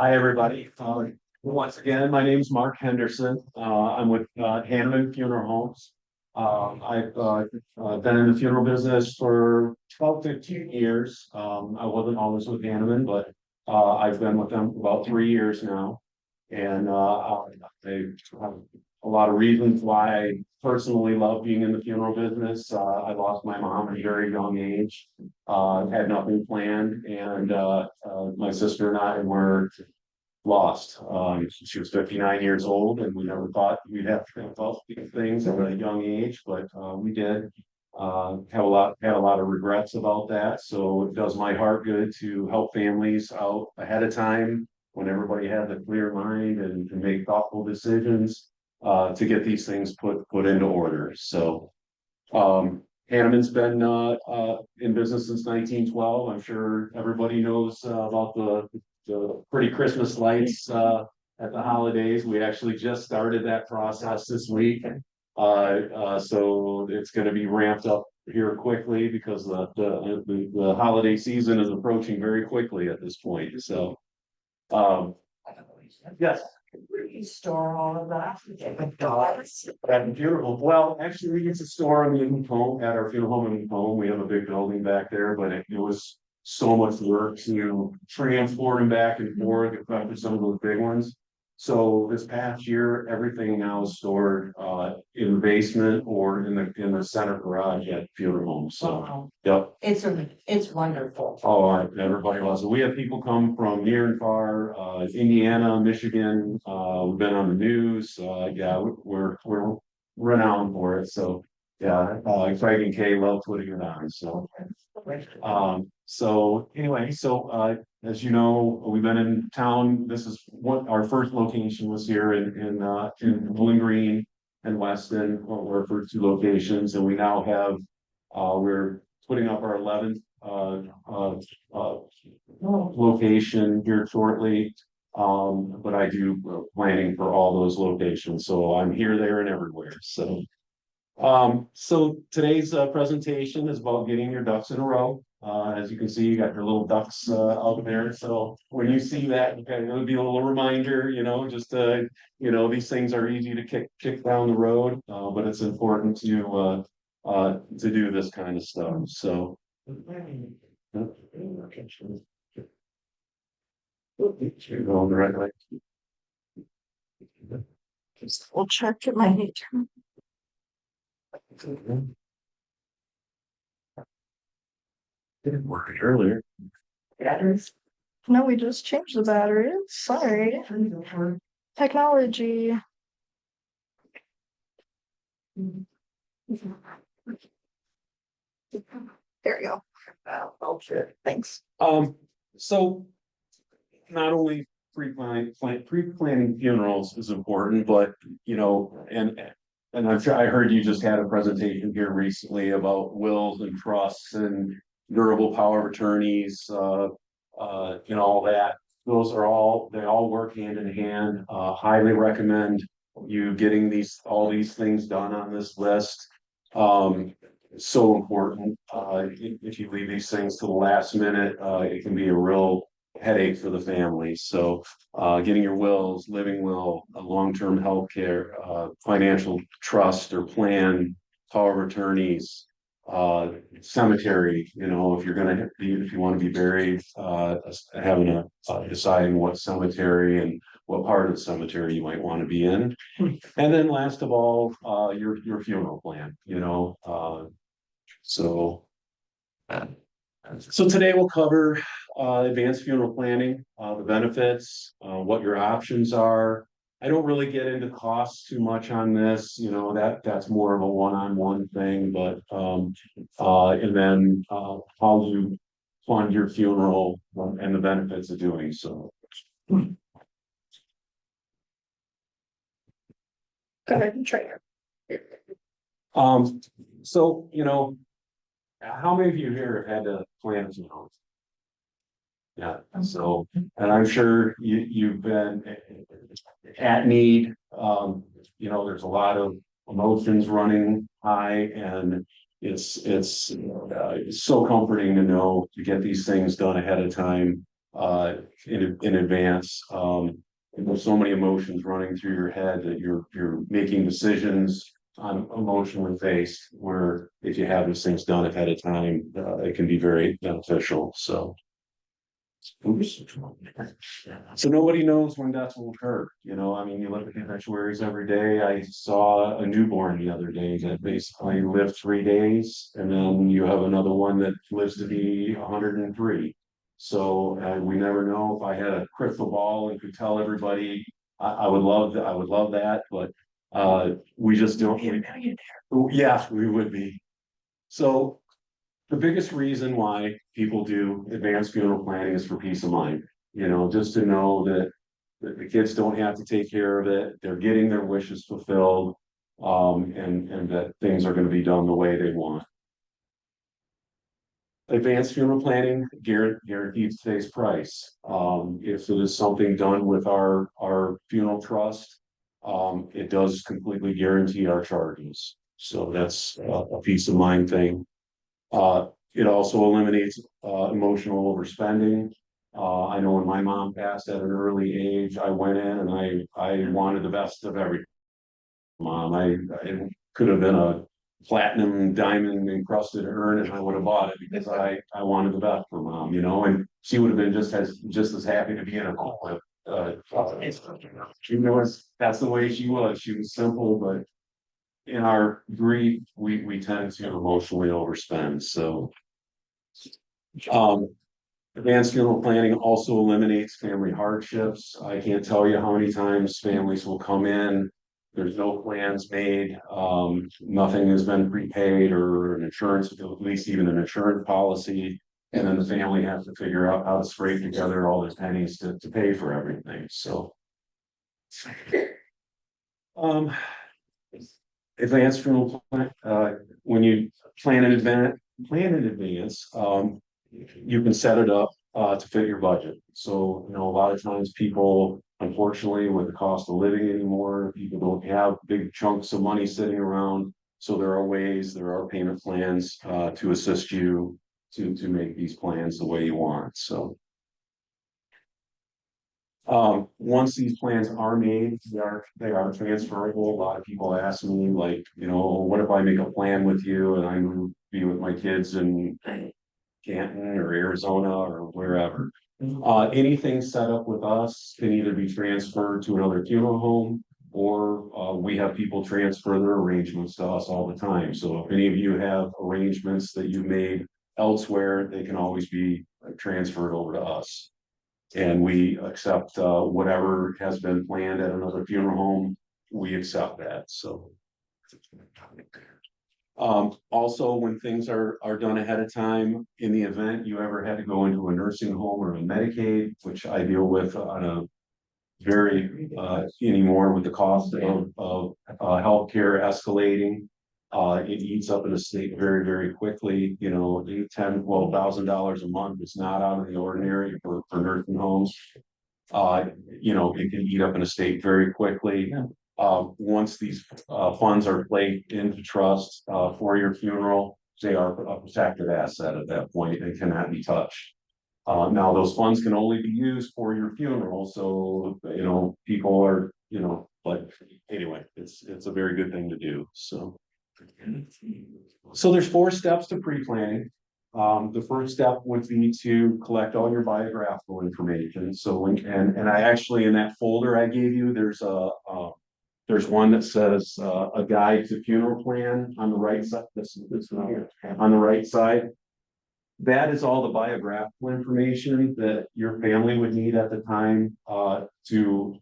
Hi, everybody. Once again, my name is Mark Henderson. I'm with Hanneman Funeral Homes. I've been in the funeral business for 12, 15 years. I wasn't always with Hanneman, but I've been with them for about 3 years now. And I have a lot of reasons why I personally love being in the funeral business. I lost my mom at a very young age, had nothing planned, and my sister and I were lost. She was 59 years old, and we never thought we'd have to think about these things at a young age, but we did. Had a lot of regrets about that. So it does my heart good to help families out ahead of time when everybody has a clear mind and to make thoughtful decisions to get these things put into order. So Hanneman's been in business since 1912. I'm sure everybody knows about the pretty Christmas lights at the holidays. We actually just started that process this week. So it's going to be ramped up here quickly because the holiday season is approaching very quickly at this point. So, yes. Where do you store all of that? At the funeral, well, actually, it's a store in the home at our funeral home in home. We have a big building back there, but it was so much work to transport them back and forth, especially some of those big ones. So this past year, everything now is stored in the basement or in the center garage at funeral home. So, Wow. yep. It's wonderful. Everybody loves it. We have people come from near and far, Indiana, Michigan. We've been on the news. Yeah, we're renowned for it. So, yeah, Craig and Kay love putting it on. So anyway, as you know, we've been in town. This is what our first location was here in Bowling Green and Weston. We're for two locations, and we now have we're putting up our 11th location here shortly. But I do planning for all those locations, so I'm here, there, and everywhere. So today's presentation is about getting your ducks in a row. As you can see, you got your little ducks out there. So when you see that, okay, it'll be a little reminder, just these things are easy to kick down the road, but it's important to do this kind of stuff. So. You're going the right way. We'll check it my need. Didn't work earlier. Batteries? No, we just changed the batteries. Sorry. Technology. There you go. Okay, thanks. So not only pre-planning funerals is important, but and I'm sure I heard you just had a presentation here recently about wills and trusts and durable power of attorneys, all that. They all work hand in hand. Highly recommend you getting all these things done on this list. So important. If you leave these things to the last minute, it can be a real headache for the family. So getting your wills, living will, long-term health care, financial trust or plan, power of attorneys, cemetery, if you want to be buried, having deciding what cemetery and what part of the cemetery you might want to be in. And then last of all, your funeral plan, so today we'll cover advanced funeral planning, the benefits, what your options are. I don't really get into costs too much on this, that's more of a one-on-one thing, but and then how you fund your funeral and the benefits of doing so. Go ahead and try it. So how many of you here have had to plan a funeral? Yeah, so, and I'm sure you've been at need. There's a lot of emotions running high, and it's so comforting to know to get these things done ahead of time. in advance. There's so many emotions running through your head that you're making decisions on emotionally based, where if you have these things done ahead of time, it can be very beneficial. So. Oops. So nobody knows when death will occur. I mean, you look at the obituaries every day. I saw a newborn the other day that basically lived 3 days, and then you have another one that lives to be 103. So we never know. If I had a crystal ball and could tell everybody, I would love that. I would love that, but we just don't. Yeah, we would be. So the biggest reason why people do advanced funeral planning is for peace of mind. Just to know that the kids don't have to take care of it. They're getting their wishes fulfilled, and that things are going to be done the way they want. Advanced funeral planning guarantees today's price. If it is something done with our funeral trust, it does completely guarantee our charges. So that's a peace of mind thing. It also eliminates emotional overspending. I know when my mom passed at an early age, I went in and I wanted the best of everything. Mom, it could have been a platinum diamond encrusted urn, and I would have bought it because I wanted the best for mom, and she would have been just as happy to be in a home with. That's the way she was. She was simple, but in our grief, we tend to emotionally overspend. So advanced funeral planning also eliminates family hardships. I can't tell you how many times families will come in. There's no plans made. Nothing has been prepaid or an insurance, at least even an insurance policy. And then the family has to figure out how to scrape together all the pennies to pay for everything. So, advanced funeral plan, when you plan in advance, you can set it up to fit your budget. So, a lot of times people, unfortunately, with the cost of living anymore, people don't have big chunks of money sitting around. So there are payment plans to assist you to make these plans the way you want. So once these plans are made, they are transferable. A lot of people ask me, like, what if I make a plan with you and I move be with my kids in Canton or Arizona or wherever? Anything set up with us can either be transferred to another funeral home, or we have people transfer their arrangements to us all the time. So if any of you have arrangements that you've made elsewhere, they can always be transferred over to us. And we accept whatever has been planned at another funeral home. We accept that. So also, when things are done ahead of time, in the event you ever had to go into a nursing home or a Medicaid, which I deal with on a very anymore with the cost of healthcare escalating, it eats up an estate very, very quickly. $10,000, $12,000 a month is not out of the ordinary for nursing homes. It can eat up an estate very quickly. Once these funds are placed into trust for your funeral, they are a protected asset at that point and cannot be touched. Now those funds can only be used for your funeral, so people are but anyway, it's a very good thing to do. So there's 4 steps to pre-planning. The first step would be to collect all your biographical information. So and I actually, in that folder I gave you, there's one that says a guide to funeral plan on the right side. This on the right side. That is all the biographical information that your family would need at the time to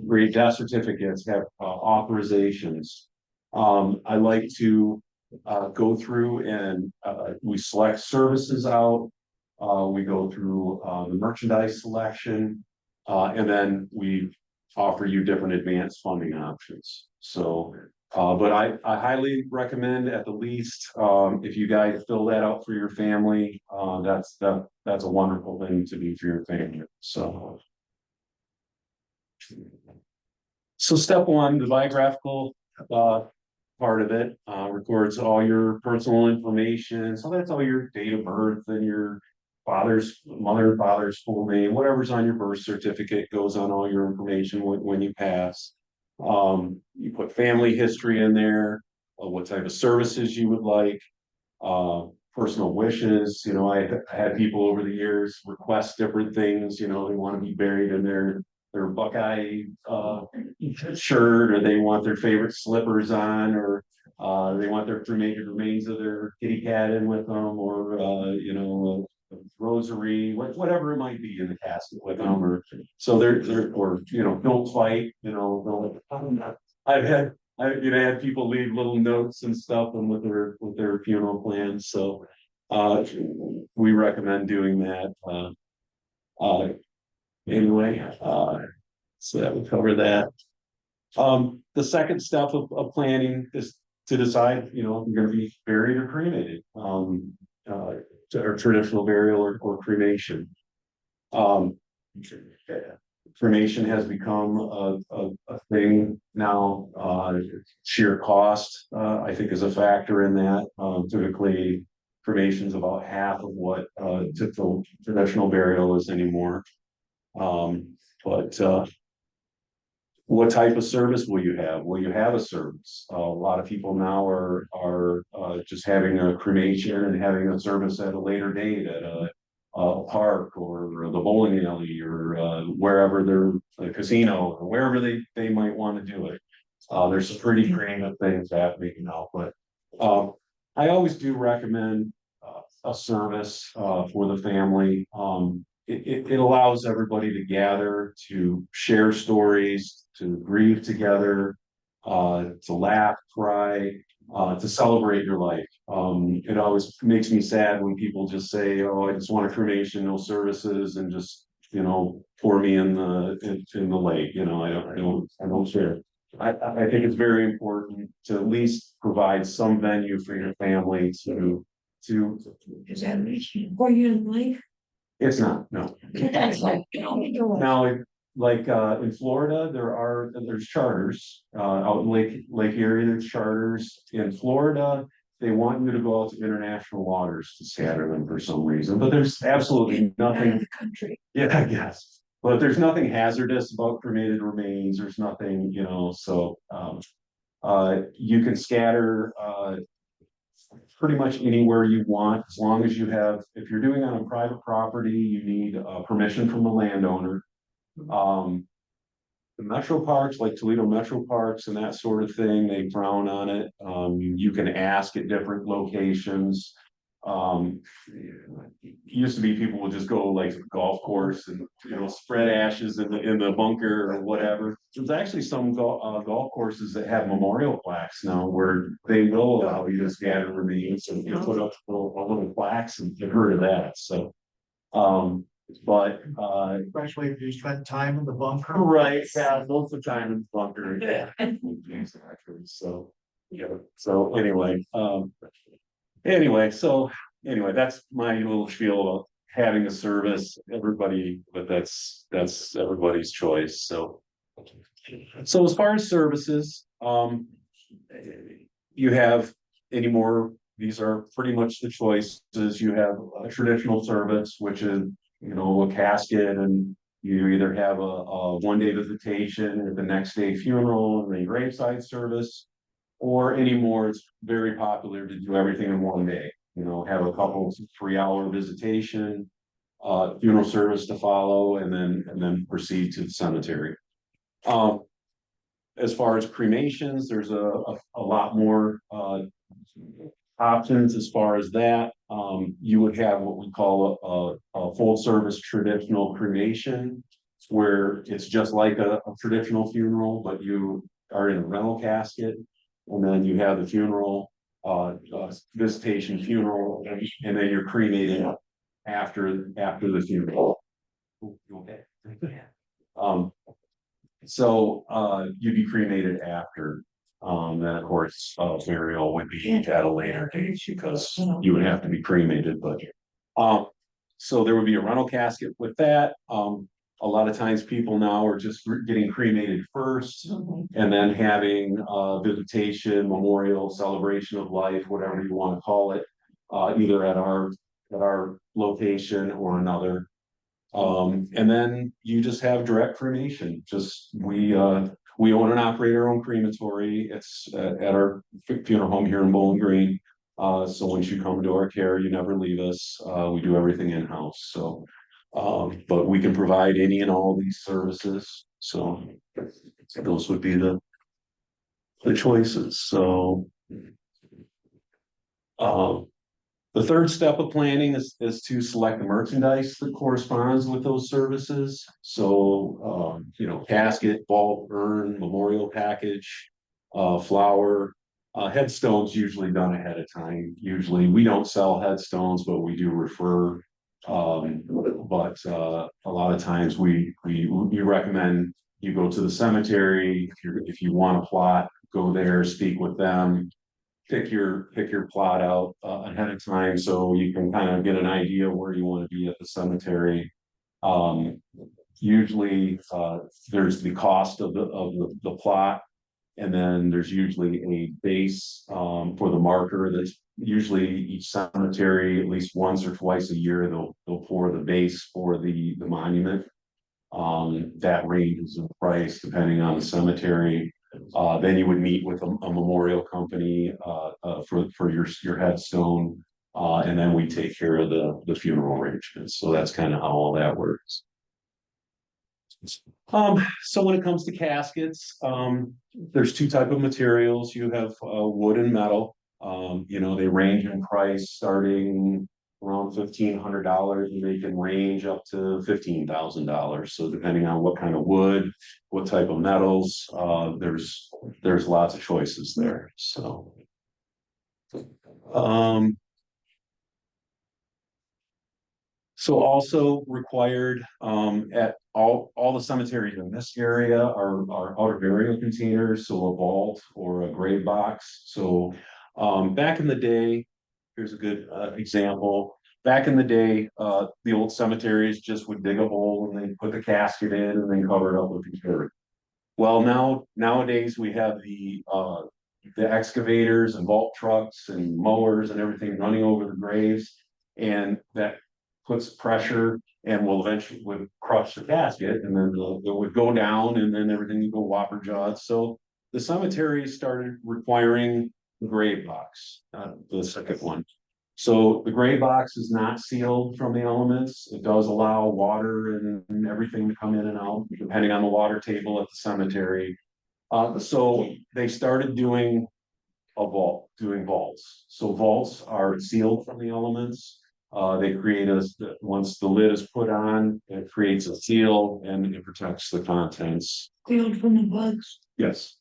read death certificates, have authorizations. I like to go through and we select services out. We go through the merchandise selection, and then we offer you different advanced funding options. So, but I highly recommend, at the least, if you guys fill that out for your family, that's a wonderful thing to do for your family. So step 1, the biographical part of it records all your personal information. So that's all your date of birth and your mother, father's full name, whatever's on your birth certificate goes on all your information when you pass. You put family history in there, what type of services you would like, uh, personal wishes. I had people over the years request different things. They want to be buried in their Buckeye shirt, or they want their favorite slippers on, or they want their cremated remains of their kitty cat in with them, or a rosary, whatever it might be in the casket with them, or so they're or don't fight. I've had had people leave little notes and stuff and with their funeral plans. So we recommend doing that. Uh, anyway, so that would cover that. The second step of planning is to decide, if you're going to be buried or cremated, or traditional burial or cremation. Um, Cremation has become a thing now. Sheer cost, I think, is a factor in that. Typically, cremation is about half of what typical traditional burial is anymore. But what type of service will you have? Will you have a service? A lot of people now are just having a cremation and having a service at a later date at a park or the bowling alley, or wherever they're a casino, or wherever they might want to do it. There's some pretty creative things happening now, but I always do recommend a service for the family. It allows everybody to gather, to share stories, to grieve together, to laugh, cry, to celebrate your life. It always makes me sad when people just say, "Oh, I just want a cremation, no services, and just pour me in the lake." I don't share. I think it's very important to at least provide some venue for your family to. Is that where you live? It's not, no. That's like, Now, like in Florida, there's charters out in Lake Erie. There's charters in Florida. They want you to go out to international waters to scatter them for some reason, but there's absolutely nothing. the country. Yeah, I guess. But there's nothing hazardous about cremated remains. There's nothing, so you can scatter pretty much anywhere you want, as long as if you're doing it on private property, you need permission from the landowner. The metro parks, like Toledo Metro Parks and that sort of thing, they frown on it. You can ask at different locations. It used to be people would just go like to the golf course and spread ashes in the bunker or whatever. There's actually some golf courses that have memorial plaques now where they will allow you to scatter remains and put up little plaques, and you've heard of that. So, but Especially if you spend time in the bunker. right, yeah, most of the time in the bunker. Yeah. So yeah. So anyway, that's my little spiel about having a service. But that's everybody's choice. So as far as services, you have any more? These are pretty much the choices. You have a traditional service, which is a casket, and you either have a 1-day visitation with the next day funeral and then graveside service, or anymore, it's very popular to do everything in one day. Have a couple 3-hour visitation, funeral service to follow, and then proceed to the cemetery. As far as cremations, there's a lot more options as far as that. You would have what we call a full service traditional cremation, where it's just like a traditional funeral, but you are in a rental casket, and then you have the funeral, visitation funeral, and then you're cremated after the funeral. Okay. So you'd be cremated after. Then of course, burial would be at a later date because you would have to be cremated. But so there would be a rental casket with that. A lot of times people now are just getting cremated first, and then having visitation, memorial, celebration of life, whatever you want to call it, either at our at our location or another. And then you just have direct cremation, just we own and operate our own crematory. It's at our funeral home here in Bowling Green. So once you come to our care, you never leave us. We do everything in-house, so. But we can provide any and all these services, so those would be the choices, so. Um, the third step of planning is to select the merchandise that corresponds with those services. So, you know, casket, vault, urn, memorial package, flower, headstones usually done ahead of time. Usually we don't sell headstones, but we do refer. But a lot of times we recommend you go to the cemetery. If you want a plot, go there, speak with them. Pick your plot out ahead of time so you can kind of get an idea where you want to be at the cemetery. Usually there's the cost of the plot, and then there's usually a base for the marker. That's usually each cemetery at least once or twice a year they'll pour the base for the monument. That ranges in price depending on the cemetery. Then you would meet with a memorial company for your headstone, and then we take care of the funeral arrangements. So that's kind of how all that works. So when it comes to caskets, there's two type of materials. You have wood and metal. You know, they range in price starting around $1,500, and they can range up to $15,000. So depending on what kind of wood, what type of metals, there's lots of choices there. So, so also required at all the cemeteries in this area are outer burial containers, so a vault or a grave box. So back in the day, here's a good example. Back in the day, the old cemeteries just would dig a hole and then put the casket in and then cover it up with the dirt. Well, nowadays we have the excavators and vault trucks and mowers and everything running over the graves, and that puts pressure and will eventually would crush the casket, and then it would go down, and then everything would go whopper jawed. So the cemeteries started requiring the grave box, the second one. So the gray box is not sealed from the elements. It does allow water and everything to come in and out, depending on the water table at the cemetery. So they started doing doing vaults. So vaults are sealed from the elements. They create once the lid is put on, it creates a seal and it protects the contents. Sealed from the bugs. Yes.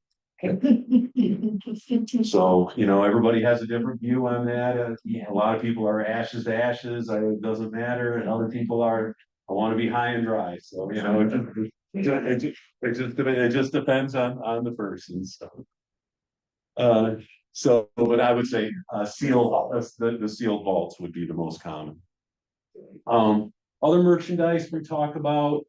So, you know, everybody has a different view on that. A lot of people are ashes to ashes. It doesn't matter. And other people are, I want to be high and dry. So, you know, it just depends on the person. So, but I would say the sealed vaults would be the most common. Other merchandise we talk about,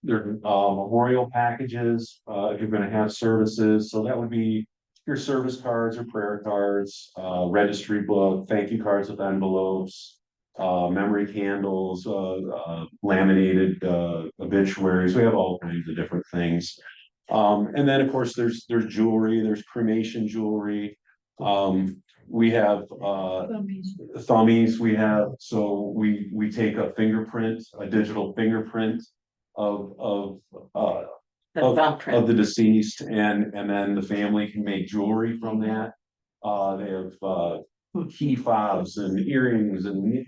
there memorial packages, if you're going to have services. So that would be your service cards or prayer cards, registry book, thank you cards with envelopes, memory candles, laminated obituaries. We have all kinds of different things. And then of course there's jewelry, there's cremation jewelry. We have thummies. We have, so we take a fingerprint, a digital fingerprint of the deceased, and then the family can make jewelry from that. They have key fobs and earrings and.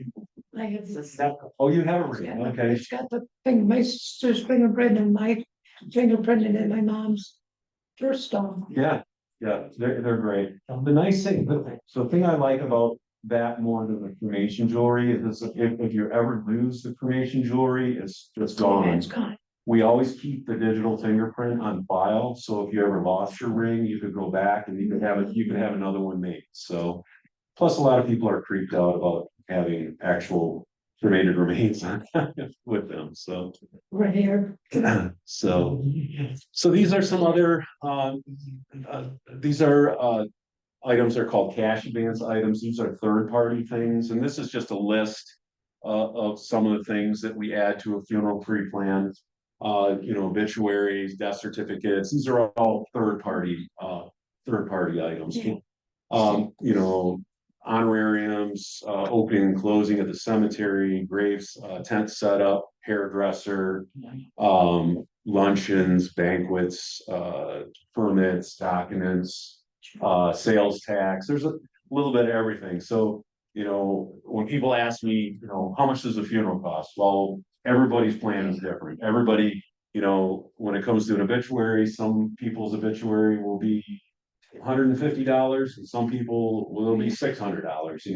I have this. Oh, you have a ring. Yeah, Okay. it's got the thing, my sister's fingerprint and my fingerprint and my mom's first stone. Yeah, yeah, they're great. The nice thing, so the thing I like about that more than the cremation jewelry is if you ever lose the cremation jewelry, it's just gone. It's gone. We always keep the digital fingerprint on file, so if you ever lost your ring, you could go back and you could have another one made. So, plus a lot of people are creeped out about having actual cremated remains with them. So Right here. so these are some other these are items are called cash advance items. These are third-party things, and this is just a list of some of the things that we add to a funeral pre-plan. Obituaries, death certificates, these are all third-party items. Honorariums, opening and closing of the cemetery, graves, tent setup, hairdresser, luncheons, banquets, permits, documents, sales tax. There's a little bit of everything. So, when people ask me, how much does a funeral cost? Well, everybody's plan is different. Everybody, when it comes to an obituary, some people's obituary will be $150, and some people will be $600.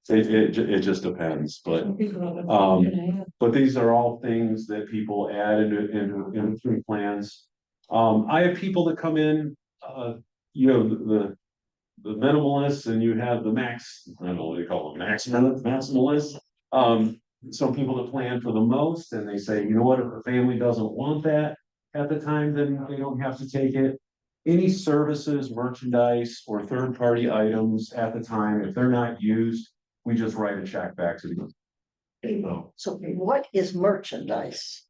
It just depends. But these are all things that people add into plans. I have people that come in, the minimalists, and you have the max, I don't know what they call them, maximalists. Some people that plan for the most, and they say, you know what, if the family doesn't want that at the time, then they don't have to take it. Any services, merchandise, or third-party items at the time, if they're not used, we just write a check back to them. So what is merchandise?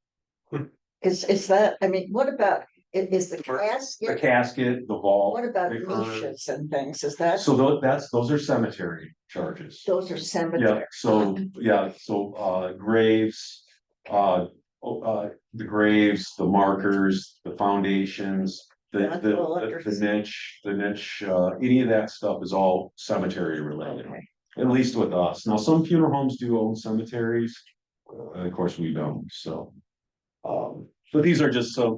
Is that, I mean, what about, is the The casket? casket, the vault. What about the urn. niches and things? Is that, So those are cemetery charges. those are Yeah, cemetery? so graves, the graves, the markers, the foundations, the niche, any of that stuff is all cemetery related. Okay. At least with us. Now, some funeral homes do own cemeteries, and of course we don't, so. But these are just some,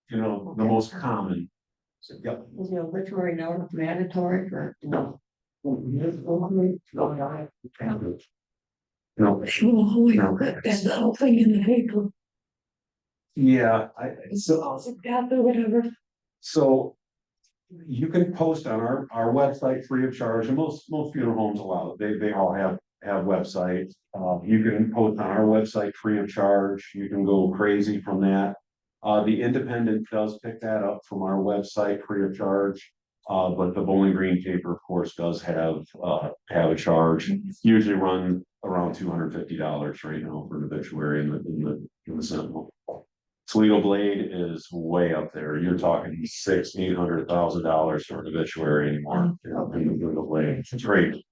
the most common. So, yeah. Is the obituary note mandatory for? No. Oh, that's the whole thing in the paper. Yeah, Whatever. so you can post on our website free of charge, and most funeral homes allow it. They all have websites. You can post on our website free of charge. You can go crazy from that. The Independent does pick that up from our website free of charge. But the Bowling Green paper, of course, does have a charge. Usually run around $250 right now for an obituary in the Sentinel. Toledo Blade is way up there. You're talking $600,000-$800,000 for an obituary anymore. In the Toledo Blade. It's great.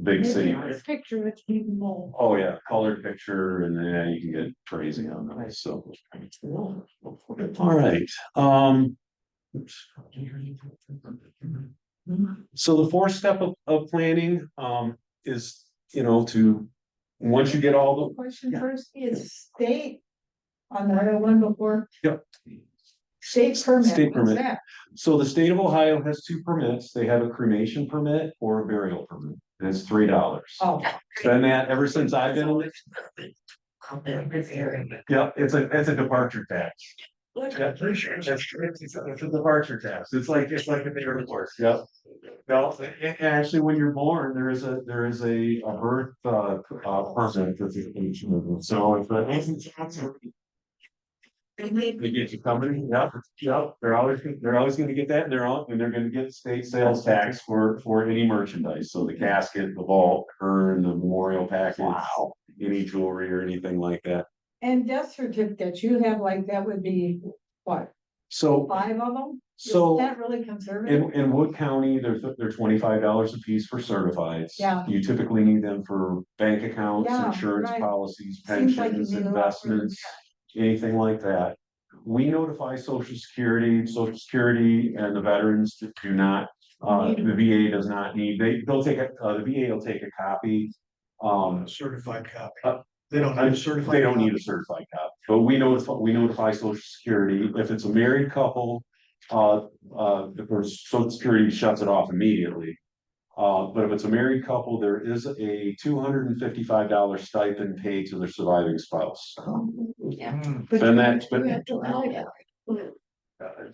Big city. Picture, it's even more. Oh yeah, colored picture, and then you can get crazy on that. So, all right. So the fourth step of planning is to once you get all the. Question first is state on the other one before. Yep. State permit. State what's permit. that? So the state of Ohio has two permits. They have a cremation permit or a burial permit. And it's $3. Oh. Been that ever since I've been. Yeah, it's a departure tax. Yeah, it's a departure tax. It's like a big report. Yep. No, actually, when you're born, there is a birth permit that's so if they get you coming, yep. They're always going to get that, and they're going to get state sales tax for any merchandise. So the casket, the vault, urn, the memorial package, any jewelry or anything like that. And death certificates, you have like, that would be what, So 5 of them? So Is that really conservative? in Wood County, they're $25 a piece for certifieds. Yeah. You typically need them for bank accounts, Yeah, insurance right. policies, Seems like you pensions, need a lot more than investments, anything like that. We notify Social Security and the veterans that do not, the VA does not need, they'll take the VA will take a copy. Certified copy. They don't need a certified. They don't need a certified copy, but we notify Social Security. If it's a married couple, of course, Social Security shuts it off immediately. But if it's a married couple, there is a $255 stipend paid to their surviving spouse. Yeah. And that's You been, have to apply.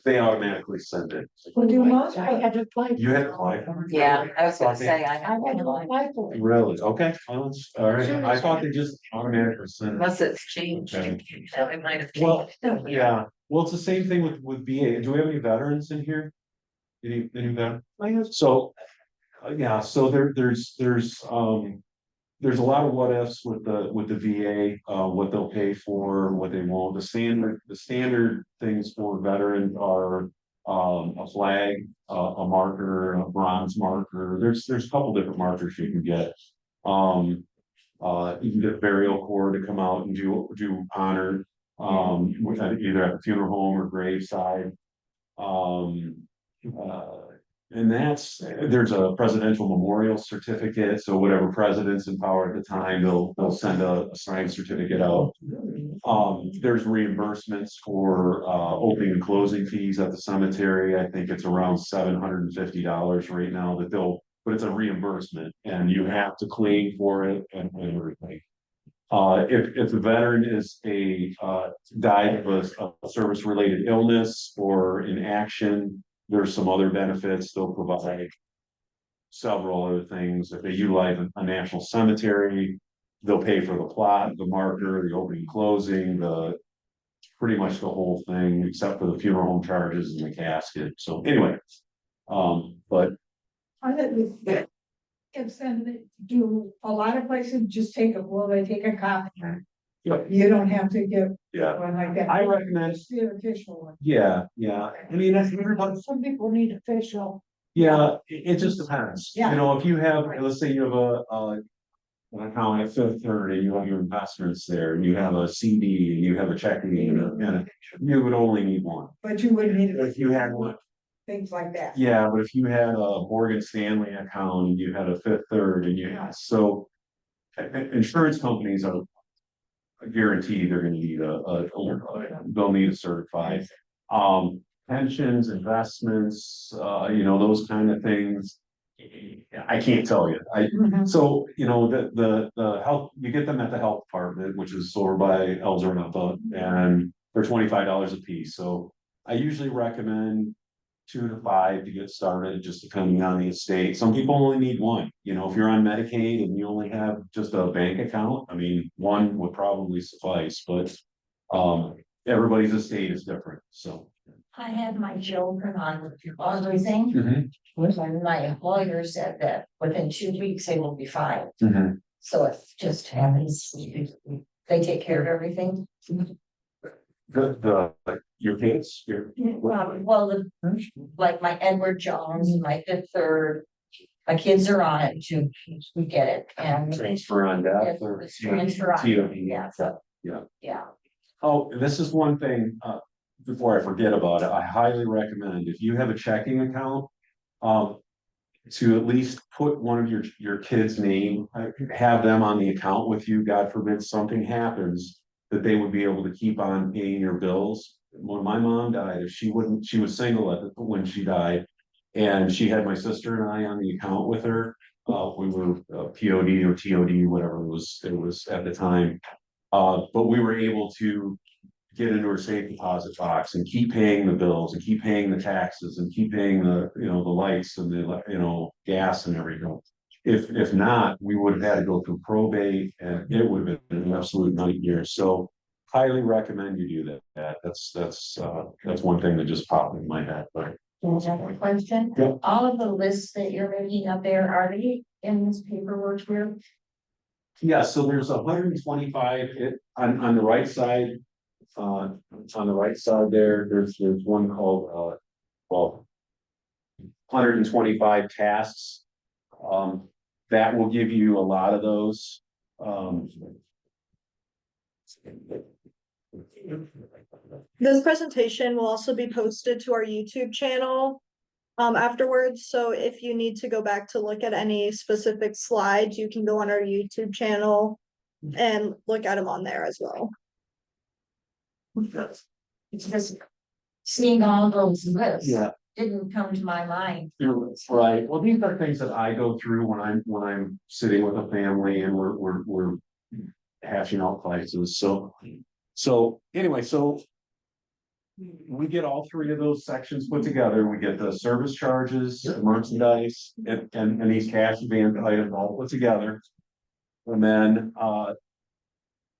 they automatically send it. Well, do most, I had to apply. You had to apply for it? Yeah, I was gonna say, I I had to apply for it. Really? Okay, well, all right. I thought they just automatically sent it. Unless it's changed. Okay. So it might have Well, changed. yeah, well, it's the same thing with VA. Do we have any veterans in here? Any veterans? So Yeah, so there's a lot of what ifs with the VA, what they'll pay for, what they won't. The standard things for veterans are a flag, a marker, a bronze marker. There's a couple different markers you can get. You can get a burial corps to come out and do honor, either at the funeral home or graveside. Um, and there's a presidential memorial certificate, so whatever president's in power at the time, they'll send a signed certificate out. There's reimbursements for opening and closing fees at the cemetery. I think it's around $750 right now but it's a reimbursement and you have to claim for it and everything. If the veteran is died of a service-related illness or in action, there's some other benefits. They'll provide several other things. If they utilize a national cemetery, they'll pay for the plot, the marker, the opening, closing, pretty much the whole thing, except for the funeral home charges and the casket. So anyway, but I think it's then they do a lot of places just take they take a copy. yeah, You don't have to give yeah, one like that. I recommend. It's the official one. Yeah. I mean, that's everybody. Some people need official. Yeah, it just depends. Yeah. You know, if you have, Right. let's say you have an account at Fifth Third and you have your investments there, and you have a CD and you have a checking you would only need one. But you wouldn't need If you had one, things like that. yeah, but if you had a Morgan Stanley account and you had a Fifth Third and insurance companies are guaranteed they're gonna need they'll need a certified. Pensions, investments, those kind of things. I can't tell you. Mhm. So, the health, you get them at the health department, which is over by El Zornapa, and they're $25 a piece. So I usually recommend 2 to 5 to get started, just depending on the estate. Some people only need one. If you're on Medicaid and you only have just a bank account, I mean, one would probably suffice, but everybody's estate is different, so. I had my children on everything, and my employer said that within 2 weeks they will be fine. So it just happens, they take care of everything. Your kids, Like my Edward Jones, my Fifth Third, my kids are on it too, we get it, and. transfer on death or. It's transfer on, TOD. yeah, so. Yeah. Yeah. Oh, this is one thing, before I forget about it, I highly recommend if you have a checking account. To at least put one of your kids' name, have them on the account with you, God forbid something happens. That they would be able to keep on paying your bills. When my mom died, she was single when she died. And she had my sister and I on the account with her. We were POD or TOD, whatever it was at the time. But we were able to get into her safe deposit box and keep paying the bills and keep paying the taxes and keep paying the lights and the gas and everything. If not, we would have had to go through probate and it would have been an absolute nightmare. So highly recommend you do that. That's one thing that just popped in my head, but. Another question, Yeah. all of the lists that you're making up there, are they in this paperwork here? Yeah, so there's 125 on the right side. On the right side there's one called 125 tasks. That will give you a lot of those. This presentation will also be posted to our YouTube channel afterwards. So if you need to go back to look at any specific slides, you can go on our YouTube channel and look at them on there as well. It's just seeing all those lists. Yeah. Didn't come to my mind. You're right. Well, these are things that I go through when I'm sitting with a family and we're hashing out prices. So anyway, we get all 3 of those sections put together. We get the service charges, the merchandise, and these cash advance items all put together. And then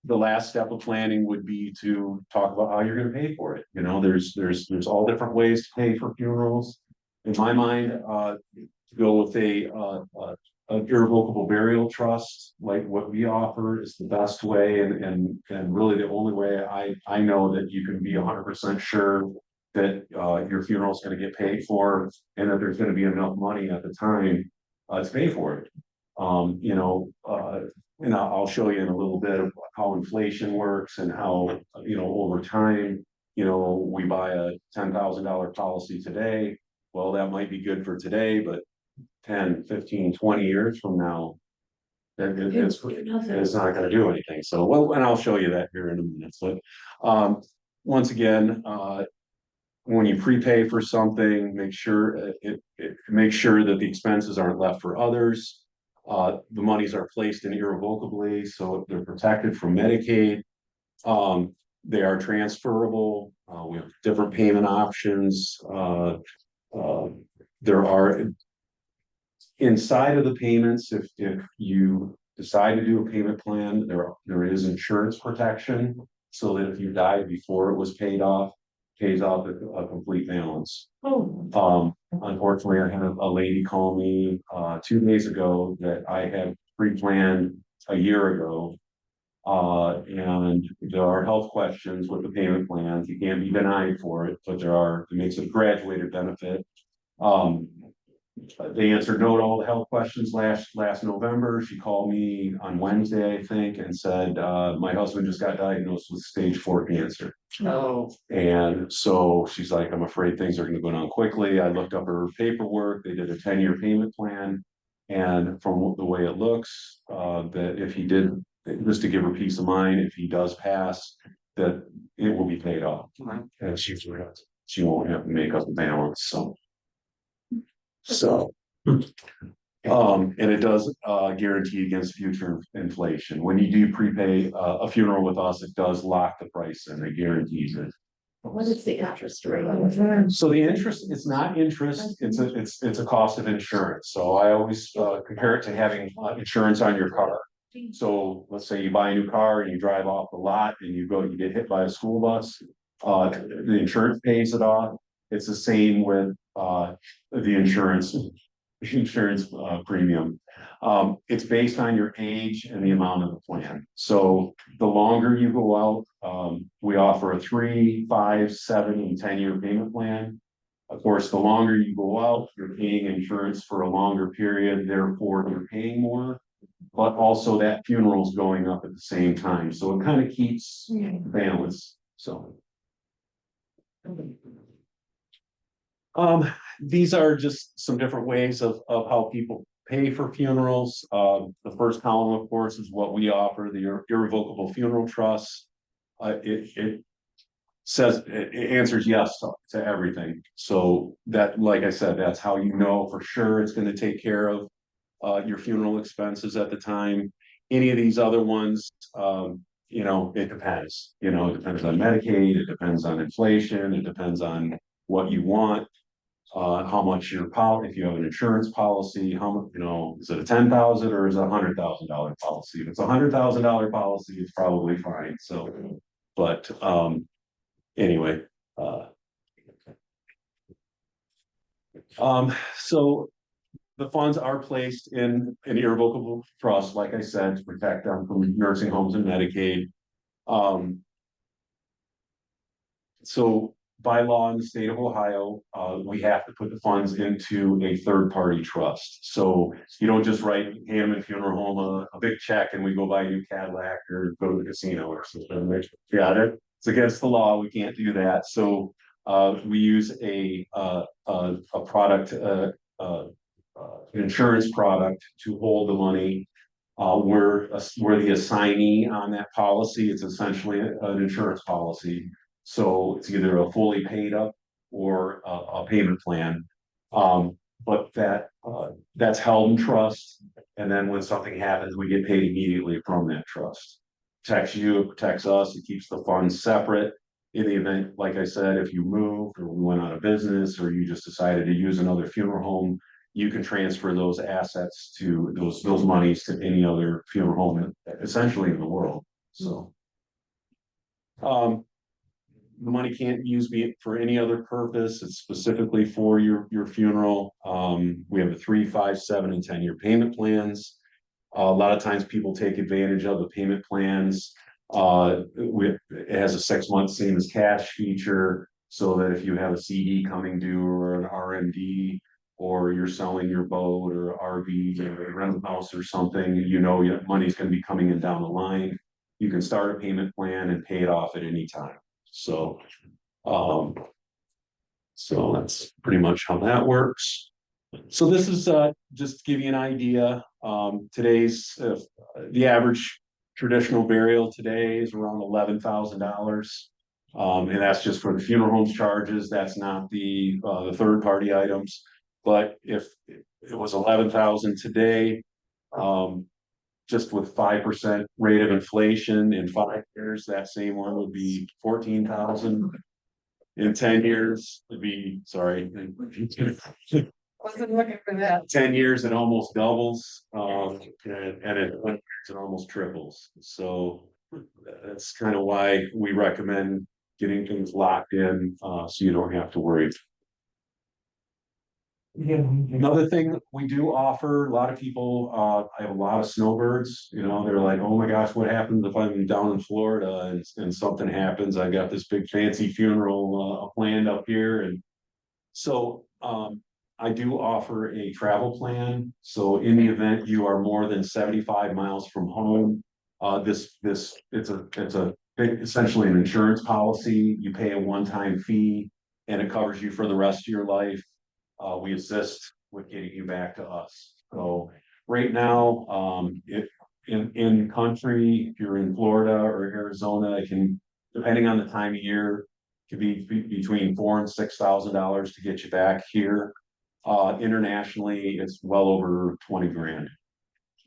the last step of planning would be to talk about how you're gonna pay for it. There's all different ways to pay for funerals. In my mind, to go with an irrevocable burial trust, like what we offer, is the best way, and really the only way I know that you can be 100% sure that your funeral is going to get paid for, and that there's going to be enough money at the time to pay for it. And I'll show you in a little bit of how inflation works and how, over time, we buy a $10,000 policy today. Well, that might be good for today, but 10, 15, 20 years from now, it's not going to do anything. So, well, and I'll show you that here in a minute. So, once again, when you prepay for something, make sure make sure that the expenses aren't left for others. The monies are placed in irrevocably, so they're protected from Medicaid. They are transferable. We have different payment options. There are inside of the payments, if you decide to do a payment plan, there is insurance protection, so that if you died before it was paid off, pays off a complete balance. Unfortunately, I had a lady call me 2 days ago that I had pre-planned a year ago. And there are health questions with the payment plans. You can't be denied for it, but it makes it a graduated benefit. They answered no to all the health questions last November. She called me on Wednesday, I think, and said, my husband just got diagnosed with stage 4 cancer. Oh, And so she's like, I'm afraid things are going to go down quickly. I looked up her paperwork. They did a 10-year payment plan. And from the way it looks, that if he did, just to give her peace of mind, if he does pass, that it will be paid off. And she won't have to make up the balance. And it does guarantee against future inflation. When you do prepay a funeral with us, it does lock the price in. It guarantees it. What is the interest rate? So the interest, it's not interest, it's a cost of insurance. So I always compare it to having insurance on your car. So let's say you buy a new car and you drive off the lot and you get hit by a school bus. The insurance pays it off. It's the same with the insurance premium. It's based on your age and the amount of the plan. So the longer you go out, we offer a 3, 5, 7, and 10-year payment plan. Of course, the longer you go out, you're paying insurance for a longer period, therefore you're paying more. But also that funeral's going up at the same time. So it kind of keeps balance. So these are just some different ways of how people pay for funerals. The first column, of course, is what we offer, the irrevocable funeral trust. It says it answers yes to everything. So that, like I said, that's how you know for sure it's going to take care of your funeral expenses at the time. Any of these other ones, it depends. It depends on Medicaid, it depends on inflation, it depends on what you want. How much your policy, if you have an insurance policy, how much, is it a $10,000 or is it $100,000 policy? If it's $100,000 policy, it's probably fine. So, but anyway, so the funds are placed in an irrevocable trust, like I said, to protect them from nursing homes and Medicaid. So by law in the state of Ohio, we have to put the funds into a third-party trust. So you don't just write Hanneman Funeral Home a big check and we go buy a new Cadillac or go to the casino or something. Yeah, it's against the law. We can't do that. So we use a product, insurance product to hold the money. We're the assignee on that policy. It's essentially an insurance policy. So it's either a fully paid up or a payment plan. But that's held in trust. And then when something happens, we get paid immediately from that trust. Protects you, it protects us, it keeps the funds separate. In the event, like I said, if you moved or we went out of business or you just decided to use another funeral home, you can transfer those assets to those monies to any other funeral home essentially in the world. So the money can't use be for any other purpose. It's specifically for your funeral. We have a 3, 5, 7, and 10-year payment plans. A lot of times people take advantage of the payment plans. It has a 6-month same as cash feature, so that if you have a CD coming due or an RMD, or you're selling your boat or RV or rental house or something, your money's going to be coming in down the line. You can start a payment plan and pay it off at any time. So, so that's pretty much how that works. So this is just to give you an idea. Today's the average traditional burial today is around $11,000. And that's just for the funeral home's charges. That's not the third party items. But if it was 11,000 today, just with 5% rate of inflation in 5 years, that same one would be 14,000. In 10 years, it'd be, sorry. Wasn't looking for that. 10 years, it almost doubles, and it almost triples. So that's kind of why we recommend getting things locked in, so you don't have to worry. Another thing we do offer, a lot of people, I have a lot of snowbirds, they're like, oh my gosh, what happens if I'm down in Florida and something happens? I got this big fancy funeral planned up here. And so I do offer a travel plan. So in the event you are more than 75 miles from home, it's essentially an insurance policy. You pay a one-time fee and it covers you for the rest of your life. We assist with getting you back to us. So right now, in country, if you're in Florida or Arizona, it can, depending on the time of year, could be between $4,000 and $6,000 to get you back here. Internationally, it's well over 20 grand.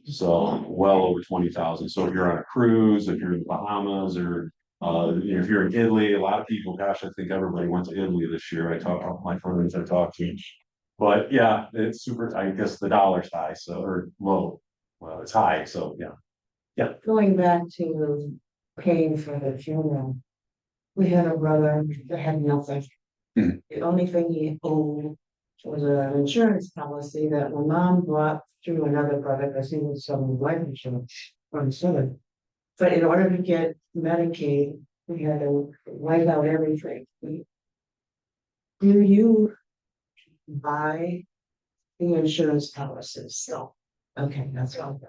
So well over 20,000. So if you're on a cruise, if you're in the Bahamas, or if you're in Italy, a lot of people, gosh, I think everybody went to Italy this year. My friends I talked to. But yeah, it's super. I guess the dollar's high, so, or low. Well, it's high, so yeah. Going back to paying for the funeral, we had a brother that had nothing. Mhm. The only thing he owed was an insurance policy that my mom brought through another brother because he was some life insurance from Southern. But in order to get Medicaid, we had to wipe out everything. Do you buy the insurance policies? So, okay, that's all.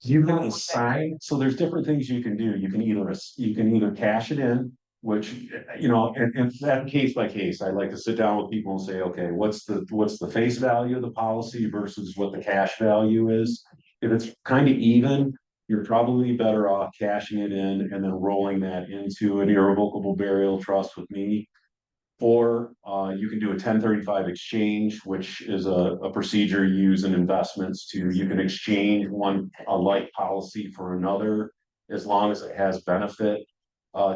You can assign, so there's different things you can do. You can either cash it in, which, and that case by case, I like to sit down with people and say, okay, what's the face value of the policy versus what the cash value is? If it's kind of even, you're probably better off cashing it in and then rolling that into an irrevocable burial trust with me. Or you can do a 1035 exchange, which is a procedure used in investments you can exchange a like policy for another, as long as it has benefit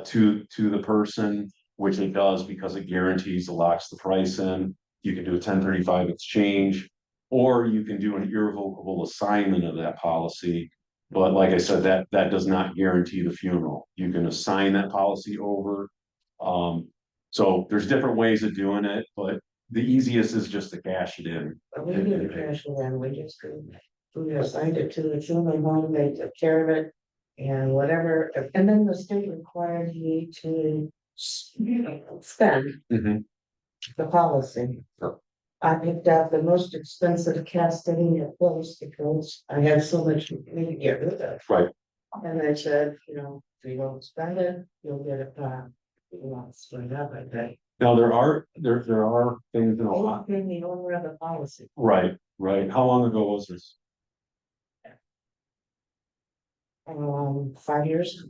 to the person, which it does because it guarantees, it locks the price in. You can do a 1035 exchange, or you can do an irrevocable assignment of that policy. But like I said, that does not guarantee the funeral. You can assign that policy over. So there's different ways of doing it, but the easiest is just to cash it in. But we didn't cash it in, we assigned it to the funeral home, they took care of it. And whatever, and then the state required me to spend Mhm. the policy. I picked out the most expensive casting it was because I had so much to get rid of. Right. And they said, if you don't spend it, you'll get it back. You won't spend up, I think. Now there are things in a They lot. pay the owner of the policy. Right. How long ago was this? 5 years.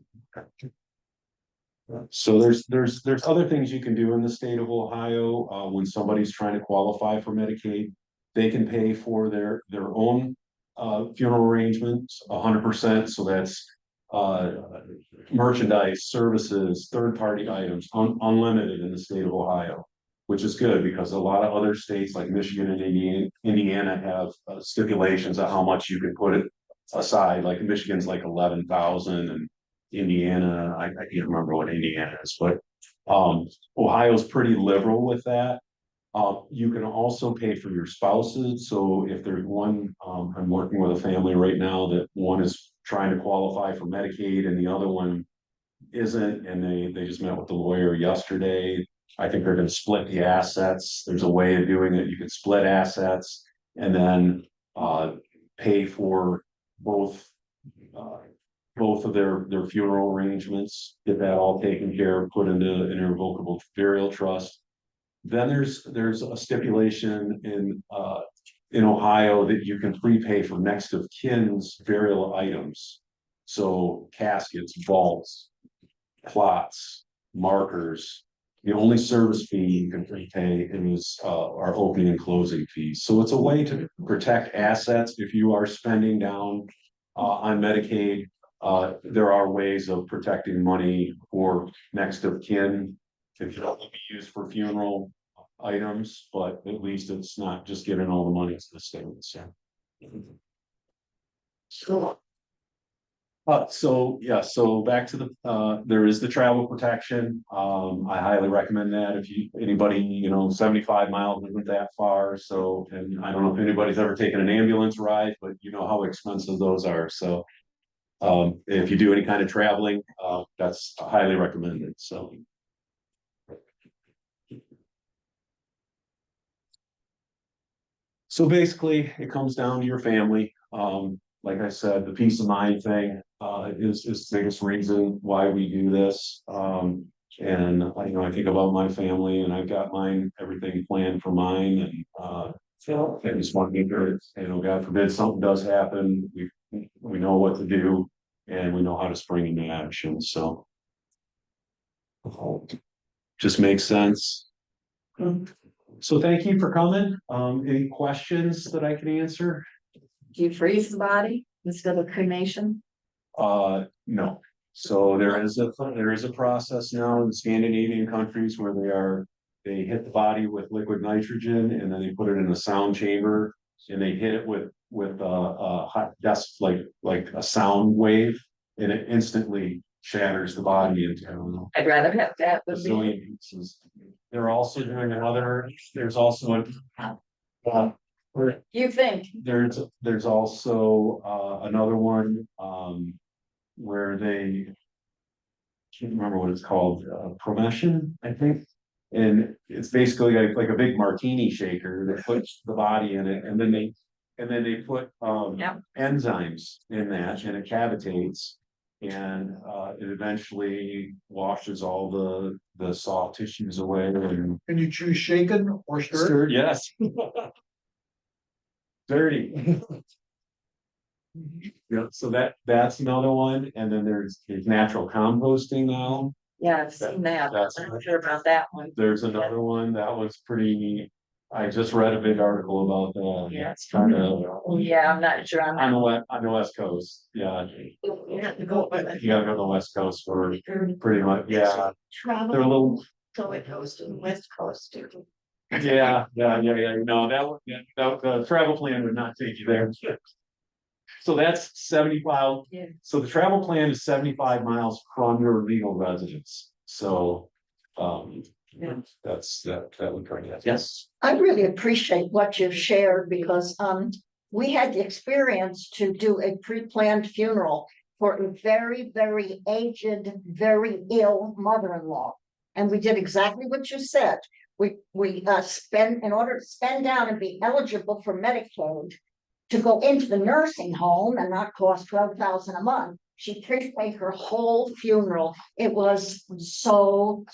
So there's other things you can do in the state of Ohio, when somebody's trying to qualify for Medicaid. They can pay for their own funeral arrangements 100%. So that's merchandise, services, third-party items, unlimited in the state of Ohio, which is good because a lot of other states like Michigan and Indiana have stipulations on how much you can put it aside. Like Michigan's like 11,000, and Indiana, I can't remember what Indiana is, but Ohio's pretty liberal with that. You can also pay for your spouses, so if there's one, I'm working with a family right now that one is trying to qualify for Medicaid and the other one isn't, and they just met with the lawyer yesterday. I think they're gonna split the assets. There's a way of doing it. You can split assets and then pay for both uh both of their funeral arrangements, get that all taken care of, put into an irrevocable burial trust. Then there's a stipulation in Ohio that you can prepay for next of kin's burial items. So caskets, vaults, plots, markers. The only service fee you can prepay is our opening and closing fees. So it's a way to protect assets if you are spending down on Medicaid. There are ways of protecting money for next of kin. It can only be used for funeral items, but at least it's not just giving all the money to the state. So yeah, so back to the there is the travel protection. I highly recommend that if anybody, 75 miles isn't that far. So, and I don't know if anybody's ever taken an ambulance ride, but you know how expensive those are. So if you do any kind of traveling, that's highly recommended. So basically, it comes down to your family. Like I said, the peace of mind thing is the biggest reason why we do this. And I think about my family, and I've got everything planned for mine, and I just want to make sure, God forbid something does happen, we know what to do, and we know how to spring into action. So just makes sense. So thank you for coming. Any questions that I can answer? Do you freeze the body instead of cremation? No. So there is a process now in Scandinavian countries where they hit the body with liquid nitrogen and then they put it in a sound chamber and they hit it with a hot dust like a sound wave, and it instantly shatters the body into I'd rather have that a than be. zillion pieces. They're also doing there's also You think? there's also another one where they can't remember what it's called, promession, I think. And it's basically like a big martini shaker that puts the body in it, and then they put Yep. enzymes in that, and it cavitates, and it eventually washes all the soft tissues away and Can you choose shaken or stirred? stirred, yes. Dirty. Yeah, so that's another one, and then there's natural composting now. Yeah, I've seen that. That's- I'm not sure about that one. There's another one that was pretty neat. I just read a big article about that. Yeah. It's kind of Yeah, I'm not sure. I'm on the West Coast. Yeah, You have to go with it. you gotta go to the West Coast for pretty much. Yeah, they're a Travel, little. so it goes to the west coast too. Yeah. No, the travel plan would not take you there. So that's 75. Yeah. So the travel plan is 75 miles from your legal residence. So, that would bring it. Yes. I really appreciate what you've shared because we had the experience to do a pre-planned funeral for a very, very aged, very ill mother-in-law. And we did exactly what you said. We in order to spend down and be eligible for Medicaid to go into the nursing home and not cost $12,000 a month, she prepaid her whole funeral. It was so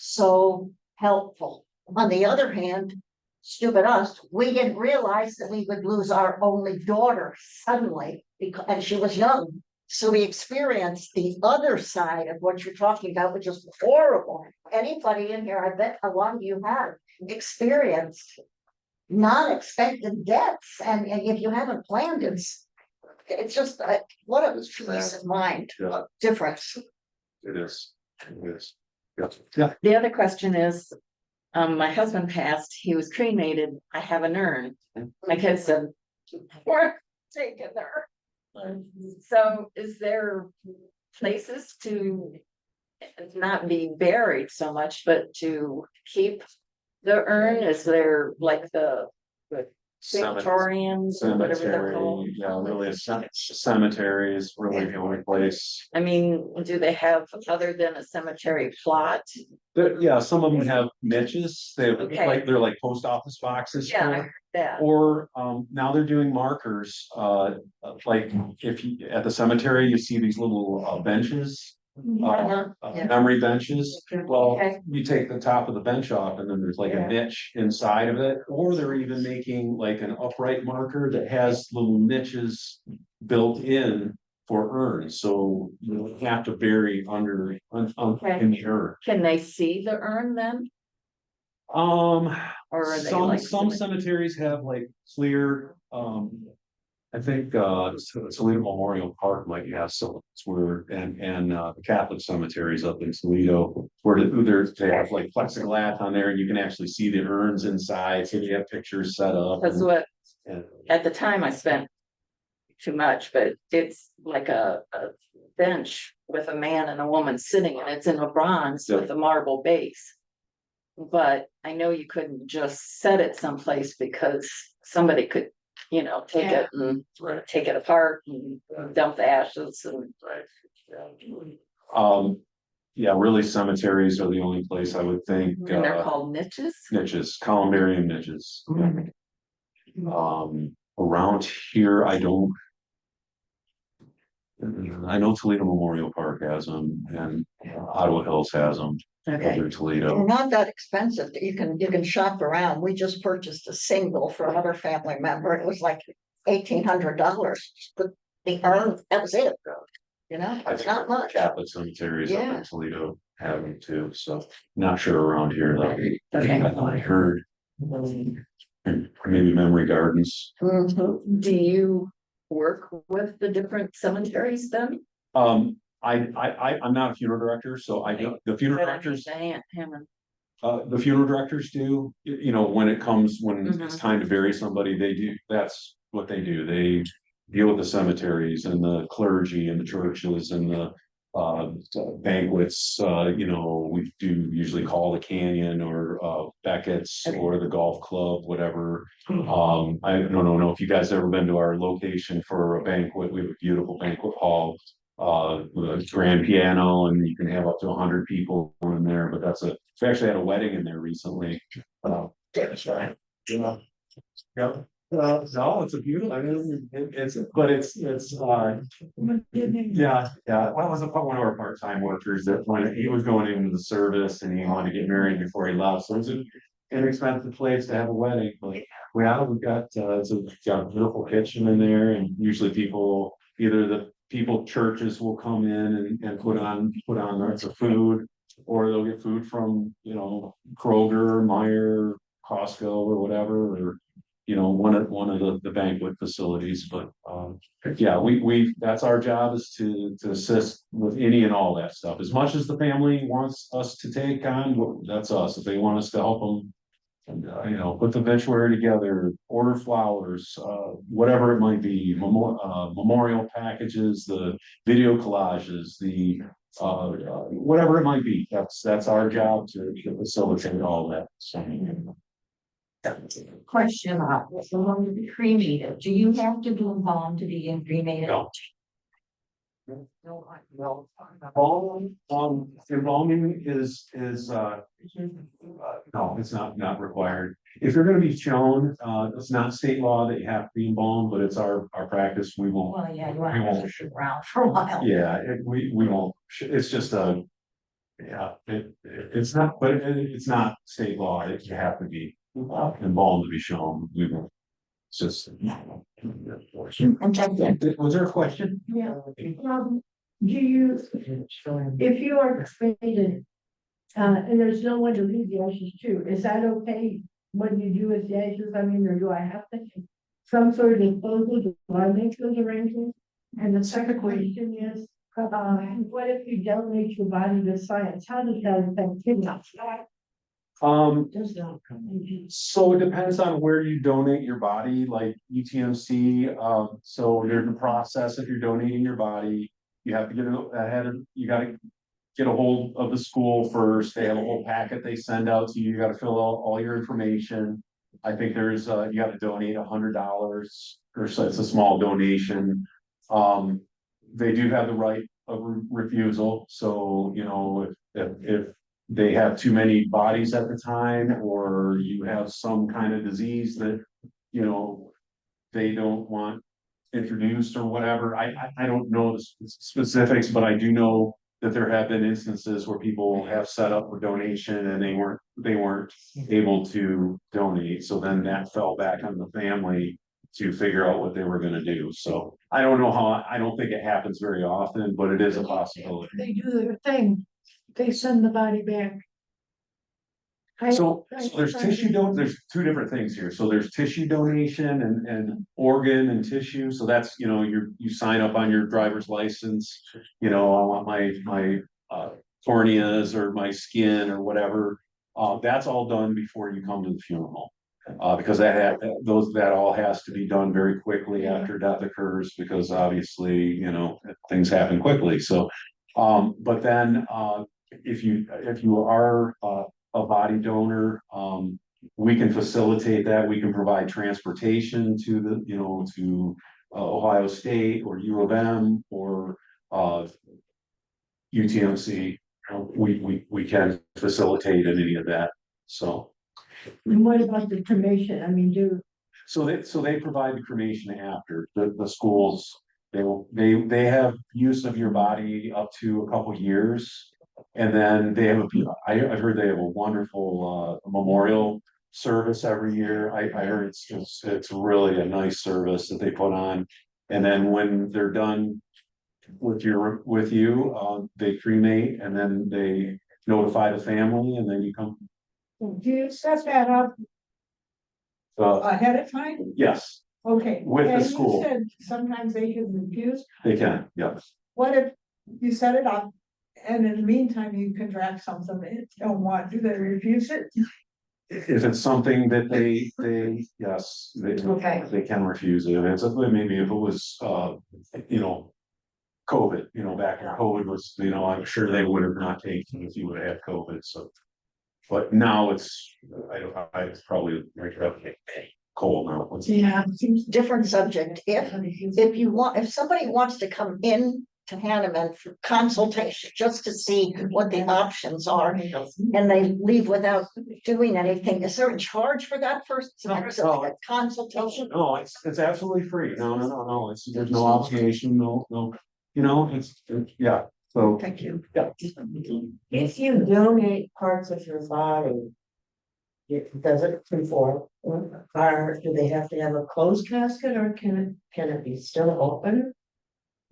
helpful. On the other hand, stupid us, we didn't realize that we would lose our only daughter suddenly and she was young. So we experienced the other side of what you're talking about, which is horrible. Anybody in here, I bet a lot of you have experienced non-expected deaths, and if you haven't planned it, it's just what a peace of mind difference. It is. The other question is, my husband passed, he was cremated, I have an urn. My kids said, we're taking her. So is there places to not be buried so much, but to keep the urn? Is there like the crematoriums or whatever they're called? Cemetery, yeah, really, cemetery is really the only place. I mean, do they have, other than a cemetery plot? Yeah, some of them have niches, they have, Okay. like, they're like post office boxes. Yeah, I for- heard that. Or, now they're doing markers, like, if you, at the cemetery, you see these little, benches. Uh-huh. Yeah. Memory benches, well, Okay. you take the top of the bench off and then there's like a niche inside of it, or they're even making like an upright marker that has little niches built in for urns, so you don't have to bury under, in the urn. Can they see the urn then? Um, Or are they some, like? some cemeteries have like clear, I think, Toledo Memorial Park might have some, it's where, and the Catholic cemeteries up in Toledo, where they have like plexiglass on there and you can actually see the urns inside, so they have pictures set up. Because what, and- at the time I spent too much, but it's like a bench with a man and a woman sitting, and it's in a bronze with a marble base. But I know you couldn't just set it someplace because somebody could, take it and Right. take it apart and dump the ashes and. Yeah, really cemeteries are the only place I would think, And they're called niches? niches, columbarium niches. Around here, I don't. I know Toledo Memorial Park has them and Ottawa Hills has them Okay. over Toledo. They're not that expensive. You can shop around. We just purchased a single for another family member. It was like $1,800. But the urn, that was it. I It's think not much. Catholic cemeteries up Yeah. in Toledo have them too, so not sure around here though. Okay. I thought I heard. Maybe Memory Gardens. Mhm. Do you work with the different cemeteries then? I'm not a funeral director, so I don't, the funeral directors, the funeral directors do, when it comes, when it's time to bury somebody, they do, that's what they do. They deal with the cemeteries and the clergy and the churches and the banquets, we do usually call the Canyon or Beckett's or the golf club, whatever. I don't know if you guys ever been to our location for a banquet. We have a beautiful banquet hall, with a grand piano, and you can have up to 100 people in there, but we actually had a wedding in there recently. That's right. Yeah. No, it's a beautiful, I mean, it's, yeah, well, it was one of our part-time workers that when he was going into the service and he wanted to get married before he left, so it's an inexpensive place to have a wedding, but we've got, it's got a beautiful kitchen in there, and usually people, either the churches will come in and put on lots of food, or they'll get food from, Kroger, Meyer, Costco, or whatever, or one of the banquet facilities, but yeah, that's our job, is to assist with any and all that stuff. As much as the family wants us to take on, that's us. If they want us to help them, and put the obituary together, order flowers, whatever it might be, memorial packages, the video collages, the whatever it might be, that's our job to facilitate all that. So, Question about someone to be cremated. Do you have to be embalmed to be cremated? No. Embalming is, no, it's not required. If you're gonna be shown, it's not state law that you have to be embalmed, but it's our practice, we won't. Well, yeah, you We want won't. to shoot around for a while. Yeah, we won't, it's just it's not, but it's not state law, that you have to be embalmed to be shown, we won't. It's just. Was there a question? Yeah. Do you, if you are cremated, and there's no one to leave the ashes to, is that okay? What you do with the ashes? I mean, or do I have to? Some sort of disposal, do I make those arrangements? And the second question is, what if you donate your body to science? How does that affect kidneys? Does not come. So it depends on where you donate your body, like UTMC, so there's a process. If you're donating your body, you have to get ahead of, you gotta get a hold of the school first. They have a whole packet they send out to you. You gotta fill out all your information. I think there's, you gotta donate $100 or so. It's a small donation. They do have the right of refusal. So, you know, if they have too many bodies at the time, or you have some kind of disease that, you know, they don't want introduced or whatever. I don't know the specifics, but I do know that there have been instances where people have set up for donation and they weren't able to donate. So then that fell back on the family to figure out what they were gonna do. So I don't know how, I don't think it happens very often, but it is a possibility. They do their thing, they send the body back. So there's there's two different things here. So there's tissue donation and organ and tissue. So that's, you know, you sign up on your driver's license, you know, I want my corneas or my skin or whatever. That's all done before you come to the funeral. Because that all has to be done very quickly after death occurs, because obviously, you know, things happen quickly. So, but then, if you are, a body donor, we can facilitate that. We can provide transportation to the, you know, to Ohio State or U of M or UTMC. We can facilitate any of that. So. And what about the cremation? I mean, So they provide the cremation after the schools. They have use of your body up to a couple years. And then they have I've heard they have a wonderful memorial service every year. I heard it's really a nice service that they put on. And then when they're done with you, they cremate and then they notify the family and then you come. do you set that up ahead of time? Yes, Okay. with the And you school. said sometimes they can refuse. They can, yes. What if you set it up and in the meantime you contract something they don't want, do they refuse it? If it's something that yes, Okay. they can refuse it. It's maybe if it was, you know, COVID, you know, back when COVID was, you know, I'm sure they would have not taken if you would have had COVID, so. But now it's, it's probably cold now. Yeah. Different subject. If somebody wants to come in to Hanneman for consultation, just to see what the options are, and they leave without doing anything, is there a charge for that first consultation? No, it's absolutely free. No, there's no obligation, no, you know, yeah, so. Thank you. Yeah. If you donate parts of your body, does it conform? Or do they have to have a closed casket or can it be still open?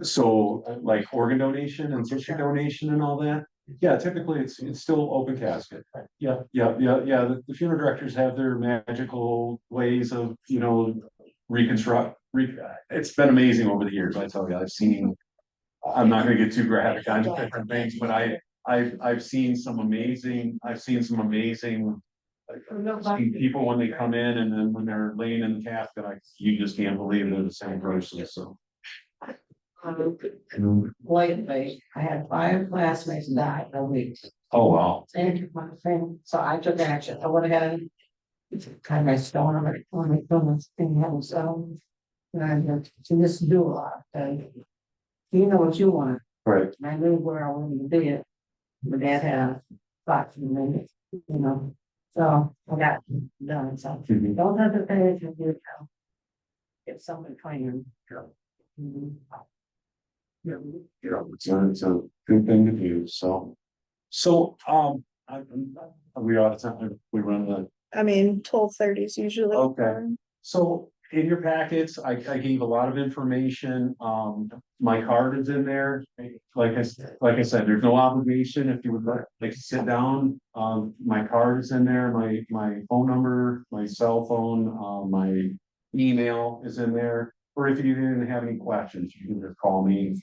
So like organ donation and tissue donation and all that? Yeah, typically it's still open casket. Yeah. The funeral directors have their magical ways of, you know, it's been amazing over the years. I tell you, I'm not gonna get too graphic on different things, but I've seen some amazing people when they come in and then when they're laying in the casket, you just can't believe they're the same person, so. Lately, I had 5 classmates die in a week. Oh, wow. And my friend, so I took action. I went ahead and kind of stone on my this thing else. And to this do a lot. And you know what you want. Right. And I knew where I wanted to be it. My dad had thoughts in me, you know. So I got done. So don't hesitate to do it now. Get someone training. Yeah, it's a good thing to do, so. We ought to, we run the. I mean, 12:30 is usually. Okay. So in your packets, I gave a lot of information, my card is in there. Like I said, there's no obligation if you would like to sit down, my card is in there, my phone number, my cell phone, my email is in there. Or if you didn't have any questions, you can just call me.